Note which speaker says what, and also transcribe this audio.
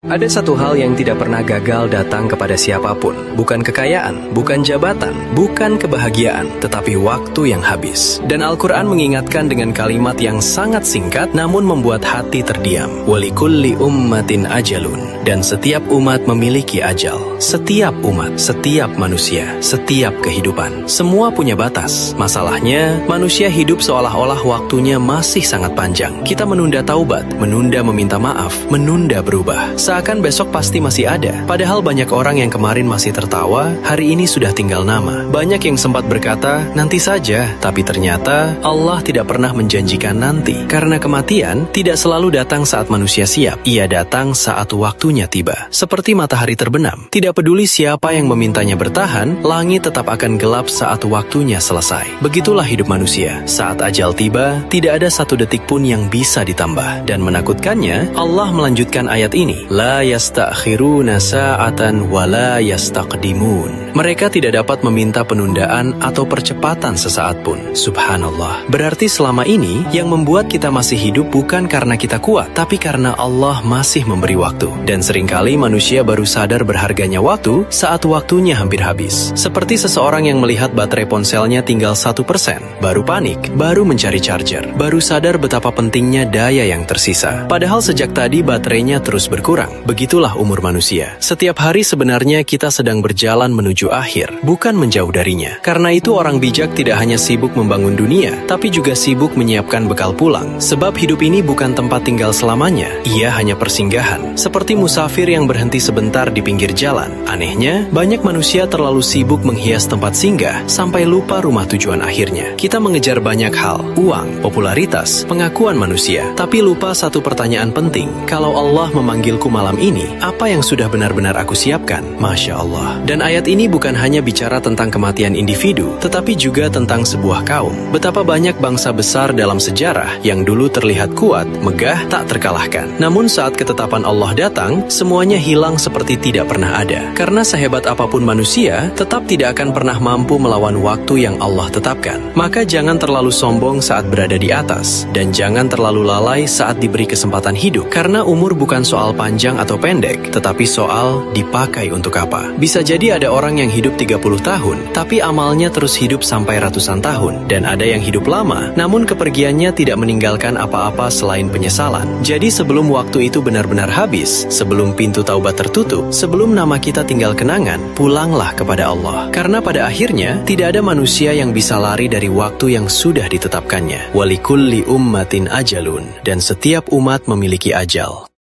Speaker 1: Ada satu hal yang tidak pernah gagal datang kepada siapapun. Bukan kekayaan, bukan jabatan, bukan kebahagiaan, tetapi waktu yang habis. Dan Al-Quran mengingatkan dengan kalimat yang sangat singkat namun membuat hati terdiam. Walikulli ummatin ajalun. Dan setiap umat memiliki ajal. Setiap umat, setiap manusia, setiap kehidupan. Semua punya batas. Masalahnya, manusia hidup seolah-olah waktunya masih sangat panjang. Kita menunda taubat, menunda meminta maaf, menunda berubah. Seakan besok pasti masih ada. Padahal banyak orang yang kemarin masih tertawa, hari ini sudah tinggal nama. Banyak yang sempat berkata, nanti saja. Tapi ternyata Allah tidak pernah menjanjikan nanti. Karena kematian tidak selalu datang saat manusia siap. Ia datang saat waktunya tiba. Seperti matahari terbenam. Tidak peduli siapa yang memintanya bertahan, langit tetap akan gelap saat waktunya selesai. Begitulah hidup manusia. Saat ajal tiba, tidak ada satu detik pun yang bisa ditambah. Dan menakutkannya, Allah melanjutkan ayat ini. La yastakhiruna sa'atan wa la yastaqdimun. Mereka tidak dapat meminta penundaan atau percepatan sesaat pun. Subhanallah. Berarti selama ini yang membuat kita masih hidup bukan karena kita kuat, tapi karena Allah masih memberi waktu. Dan seringkali manusia baru sadar berharganya waktu saat waktunya hampir habis. Seperti seseorang yang melihat baterai ponselnya tinggal 1%, baru panik, baru mencari charger, baru sadar betapa pentingnya daya yang tersisa. Padahal sejak tadi baterainya terus berkurang. Begitulah umur manusia. Setiap hari sebenarnya kita sedang berjalan menuju akhir, bukan menjauh darinya. Karena itu orang bijak tidak hanya sibuk membangun dunia, tapi juga sibuk menyiapkan bekal pulang. Sebab hidup ini bukan tempat tinggal selamanya, ia hanya persinggahan. Seperti musafir yang berhenti sebentar di pinggir jalan. Anehnya, banyak manusia terlalu sibuk menghias tempat singgah sampai lupa rumah tujuan akhirnya. Kita mengejar banyak hal, uang, popularitas, pengakuan manusia, tapi lupa satu pertanyaan penting. Kalau Allah memanggilku malam ini, apa yang sudah benar-benar aku siapkan? Masya Allah. Dan ayat ini bukan hanya bicara tentang kematian individu, tetapi juga tentang sebuah kaum. Betapa banyak bangsa besar dalam sejarah yang dulu terlihat kuat, megah, tak terkalahkan. Namun saat ketetapan Allah datang, semuanya hilang seperti tidak pernah ada. Karena sehebat apapun manusia, tetap tidak akan pernah mampu melawan waktu yang Allah tetapkan. Maka jangan terlalu sombong saat berada di atas, dan jangan terlalu lalai saat diberi kesempatan hidup. Karena umur bukan soal panjang atau pendek, tetapi soal dipakai untuk apa. Bisa jadi ada orang yang hidup 30 tahun, tapi amalnya terus hidup sampai ratusan tahun. Dan ada yang hidup lama, namun kepergiannya tidak meninggalkan apa-apa selain penyesalan. Jadi sebelum waktu itu benar-benar habis, sebelum pintu taubat tertutup, sebelum nama kita tinggal kenangan, pulanglah kepada Allah. Karena pada akhirnya, tidak ada manusia yang bisa lari dari waktu yang sudah ditetapkannya. Walikulli ummatin ajalun. Dan setiap umat memiliki ajal.